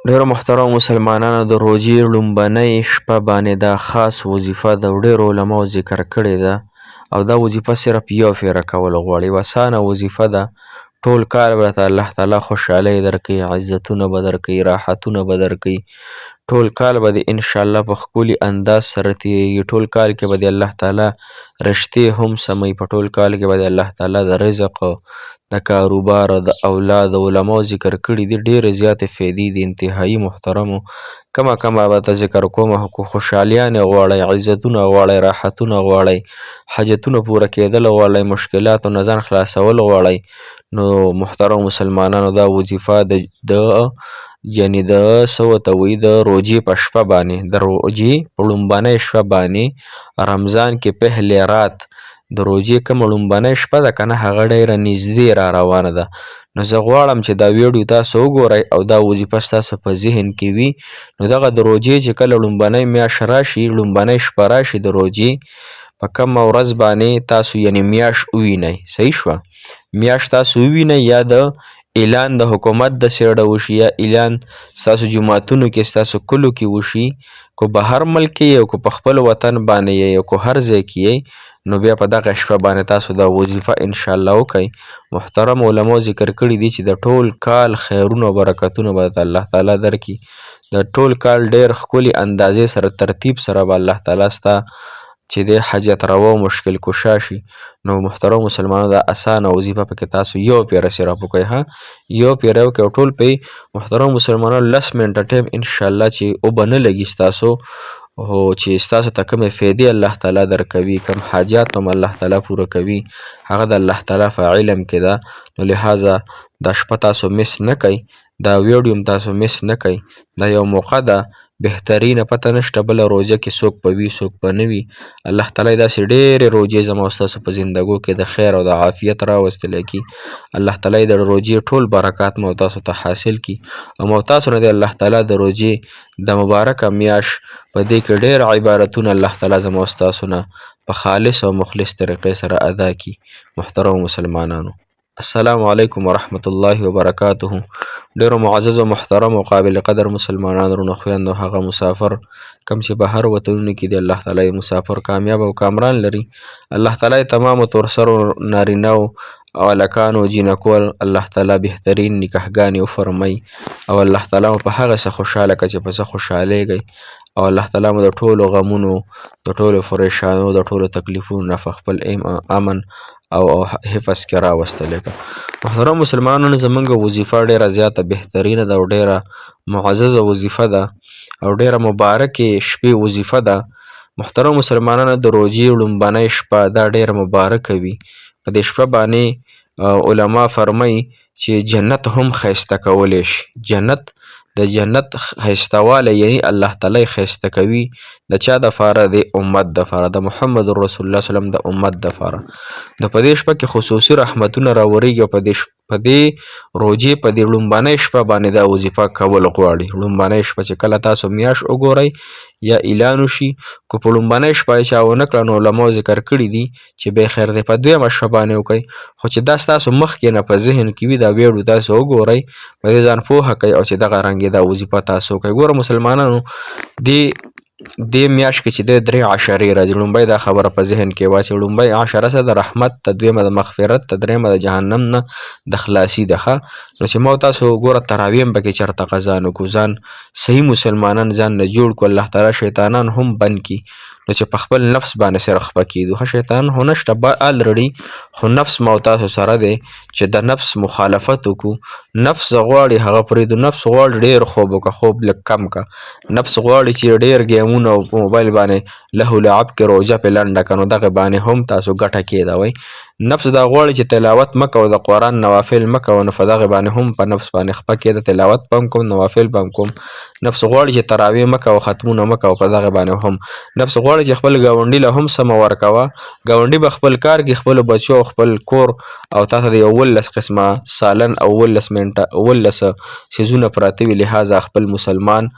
ډیرو محترمو مسلمانانو د روژې لومبنۍ شپه باندې دا خاص وظیفه د ډیرو علماو ذکر کړې ده او دا وظیفه صرف یو پیره کول غواړي. اسانه وظیفه ده. ټول کال به درته الله تعالی خوشحالۍ درکړي، عزتونه به درکړي، راحتونه به درکړي. ټول کال به دې انشاءالله په ښکلي انداز سره تېرېږي. ټول کال کې به دې الله تعالی رشتې هم سموي. په ټول کال کې به دې الله تعالی د رزق، د کاروبار، د اولاد، د علماو ذکر کړي دي ډېرې زیاتې فایدې دي. انتهایي محترمو کمه به ته ذکر کومه، خوشحالیانې غواړئ، عزتونه غواړئ، راحتونه غواړئ، حاجتونه پوره کېدل غواړئ، مشکلاتو نه ځان خلاصول غواړئ، نو محترمو مسلمانانو دا وظیفه د یعنې د څه ورته وایي د روژې په شپه باندې، د روژې په لومبنۍ شپه باندې رمضان کې پهلې رات د روژې کومه لومبنۍ شپه ده که نه، هغه ډېره نږدې را روانه ده. نو زه غواړم چې دا ویډیو تاسو وګورئ او دا وظیفه ستاسو په ذهن کې وي. نو دغه د روژې چې کله لومبنۍ میاشت راشي، لومبنۍ شپه راشي د روژې په کومه ورځ باندې تاسو یعنې میاشت ووینئ، صحیح شوه، میاشت تاسو ووینئ، یا د اعلان د حکومت د سیړه وشي، یا اعلان ستاسو جوماتونو کې ستاسو کلو کې وشي، که بهر ملک کې یې او که په خپل وطن باندې یې او که هر ځای کې یې، نو بیا په دغه شپه باندې تاسو دا وظیفه انشاءالله وکئ. محترم علماو ذکر کړي دي چې د ټول کال خیرونه او برکتونه به درته الله تعالی درکړي. د ټول کال ډېر ښکلي اندازې سره ترتیب سره به الله تعالی ستا چې دی حاجت روا او مشکل کشا شي. نو محترم مسلمانانو دا اسانه وظیفه پکې تاسو یو پیره صرف وکئ، یو پیره وکئ او ټول پې محترم مسلمانانو 10 منټه ټایم انشاءالله چې اوبه نه لګي ستاسو، او چې ستاسو ته کومې فایدې الله تعالی درکوي، کوم حاجات هم الله تعالی پوره کوي، هغه د الله تعالی په علم کې ده. نو لهذا دا شپه تاسو مس نه کوئ، دا ویډیو هم تاسو مس نه کوئ. دا یو موقع ده بهترینه، پته نشته بله روژه کې څوک به وي څوک به نه وي. الله تعالی داسې ډېرې روژې زما او ستاسو په زندګو کې د خیر او د عافیت راوستلی کي. الله تعالی د روژې ټول برکات مو تاسو ته حاصل کي، او مو تاسو نه دی الله تعالی د روژې د مبارکه میاشت په دې کې ډېر عبادتونه الله تعالی زما او ستاسو نه په خالص او مخلص طریقې سره ادا کي. محترم مسلمانانو السلام علیکم ورحمة الله وبرکاته. ډیرو معزز او محترم او قابل قدر مسلمانانو رونو خویندو، هغه مسافر کم چې بهر وطنونو کې دی، الله تعالی مسافر کامیاب او کامران لري. الله تعالی تمامو تورسرو نارینه‌و او هلکانو جینکو الله تعالی بهترین نکاحګانې وفرمایي، او الله تعالی مو په هغه څه خوشحاله کړه چې په څه خوشحالیږئ، او الله تعالی مو د ټولو غمونو، د ټولو پریشانیو، د ټولو تکلیفونو نه په خپل امن او حفظ کې راوستلی کړه. محترم مسلمانانو زمونږ وظیفه ډېره زیاته بهترینه ده او ډېره معززه وظیفه ده او ډېره مبارکې شپې وظیفه ده. محترم مسلمانانو د روژې لومبنۍ شپه دا ډېره مبارکه وي. په دې شپه باندې علما فرمایي چې جنت هم ښایسته کولی شي. جنت د جنت ښایستوالی یعنی الله تعالی ښایسته کوي د چا دپاره؟ د امت دپاره، د محمد رسول الله وسلم د امت دپاره. د په دې شپه کې خصوصي رحمتونه راوریږي او په دې روژې په دې لومبنۍ شپه باندې دا وظیفه کول غواړي. لومبنۍ شپه چې کله تاسو میاشت وګورئ یا اعلان وشي، که په لومبنۍ شپه یې چا ونه کړه، نو علماو ذکر کړي دي چې بخیر دی په دویمه شپه باندې وکئ. خو چې دا ستاسو مخکې نه په ذهن کې وي، دا ویډیو تاسو وګورئ، په دې ځان پوهه کوئ او چې دغه رنګې دا وظیفه تاسو وکئ. ګوره مسلمانانو دې میاشت کې چې دی 3 عشرې راځي. لومبۍ دا خبره په ذهن کې واچوئ، لومبۍ عشره څه د رحمت ته، دویمه د مغفرت ته، درېیمه د جهنم نه د خلاصي ده. نو چې ما تاسو ګوره تراویح هم پکې چېرته قضا نه کړو، ځان صحیح مسلمانان ځان نه جوړ کړو، الله تعالی شیطانان هم بند کړي، نو چې په خپل نفس باندې صرف خفه کېدو. ښه شیطان خو نشته الرډي، خو نفس ما او تاسو سره دی چې د نفس مخالفت وکړو. نفس غواړي هغه پرېږدو، نفس غواړي ډېر خوب وکړه، خوب لږ کم کړه. نفس غواړي چې ډېر ګیمونه او په موبایل باندې لهو لعب کې روژه پې لنډه کړه، نو دغې باندې هم تاسو ګټه کېدوئ. نفس دا غواړي چې تلاوت مه کوه، د قرآن نوافل مه کوه، نو په دغې باندې هم په نفس باندې خفه کېده. تلاوت به هم کوم، نوافل به هم کوم. نفس غواړي چې تراویح مه کوه، ختمونه مه کوه، په دغې باندې هم. نفس غواړي چې خپل ګاونډي له هم سمه ورکوه، ګاونډي به خپل کار کې، خپلو بچو او خپل کور، او تا ته د 19 قسمه سالن او 19 منټه 19 څیزونه پراته وي. لهذا خپل مسلمان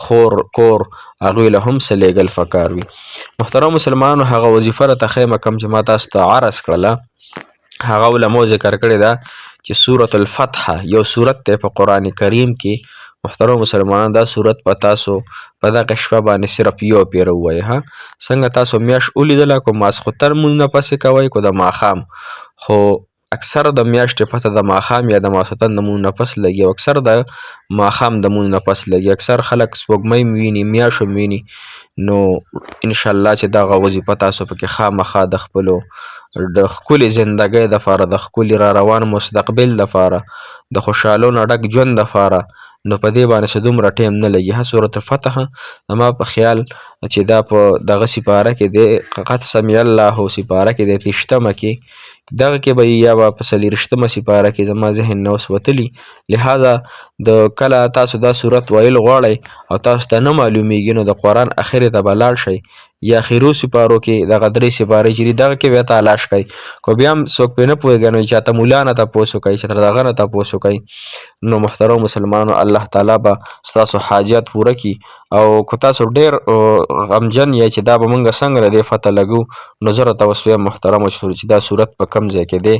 خور کور هغوی له هم څه لیږل پکار وي. محترم مسلمانانو هغه وظیفه راته ښیمه کوم چې ما تاسو ته عرض کړله، هغه علماو ذکر کړې ده چې سورة الفتح یو سورت دی په قرآن کریم کې، محترم مسلمانانو دا صورت په تاسو په دغه شپه باندې صرف یو پیره ووایئ ها. څنګه تاسو میاشت ولیدله که ماسخوتن لمونځ نه پسې کوئ که د ماښام، خو اکثر د میاشتې پته د ماښام یا د ماسخوتن د لمونځ نه پس لګي او اکثر د ماښام د لمونځ نه پس لګي. اکثر خلک سپوږمۍ هم ویني، میاشت هم ویني. نو انشاءالله چې دغه وظیفه تاسو پکې خامخا د خپلو د ښکلې زندګۍ دپاره، د ښکلي را روان مستقبل دپاره، د خوشحالو نه ډک ژوند دپاره، نو په دې باندې څه دومره ټایم نه لګي. سورة الفتح زما په خیال چې دا په دغه سپاره کې دی، قد سمع الله سپاره کې دی 30مه کې، دغه کې به یا به په 40مه سپاره کې زما ذهن نه اوس وتلي. لهذا د کله تاسو دا صورت ویل غواړئ او تاسو ته نه معلومیږي نو د قرآن اخرې ته به لاړ شئ، یا اخرو سپارو کې دغه 3 سپارې چې دي دغه کې بیا تلاش کوئ. که بیا هم څوک پرې نه پوهېږي نو چاته ملا نه تپوس وکئ، چاته دغه نه تپوس وکئ. نو محترم مسلمانانو الله تعالی به ستاسو حاجات پوره کړي. او که تاسو ډېر غمجن یئ چې دا به موږ څنګه د دې فتح لګو، نو زه راته اوس وایم محترمو چې دا صورت په کوم ځای کې دی،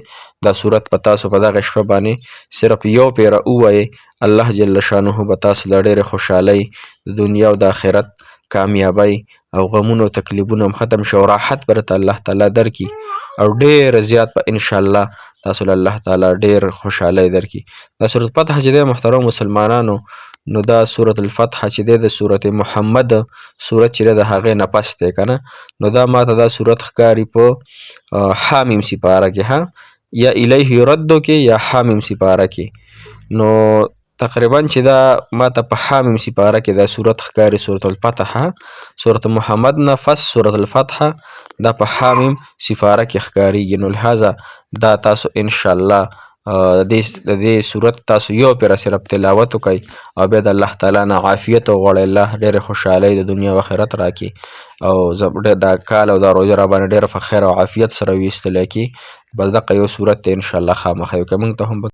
دا صورت په تاسو په دغه شپه باندې صرف یو پیره ووایئ. الله جل شانه به تاسو له ډېرې خوشحالۍ د دنیا او د آخرت کامیابۍ او غمونو او تکلیفونه هم ختم شي او راحت به درته الله تعالی درکړي او ډېر زیات به انشاءالله تاسو له الله تعالی ډېر خوشحالۍ درکړي. دا سورة الفتح چې دی محترم مسلمانانو، نو دا سورة الفتح چې دی د سورت محمد سورت چې دی د هغې نه پس دی که نه، نو دا ماته دا سورت ښکاري په حامیم سپاره کې، ها، یا الیه یردو کې یا حامیم سپاره کې. نو تقریبا چې دا ماته په حامیم سپاره کې دا صورت ښکاري سورة الفتح. سورت محمد نه پس سورة الفتح دا په حامیم سپاره کې ښکاریږي. نو لهذا دا تاسو انشاءالله د دې صورت تاسو یو پیره صرف تلاوت وکئ او بیا د الله تعالی نه عافیت وغواړئ، الله ډېرې خوشحالۍ د دنیا او آخرت راکړي او دا کال او دا روژه راباندې ډېره په خیر او عافیت سره ویستلی کړي. بس دغه یو صورت دی انشاءالله خامخا یو که موږ ته هم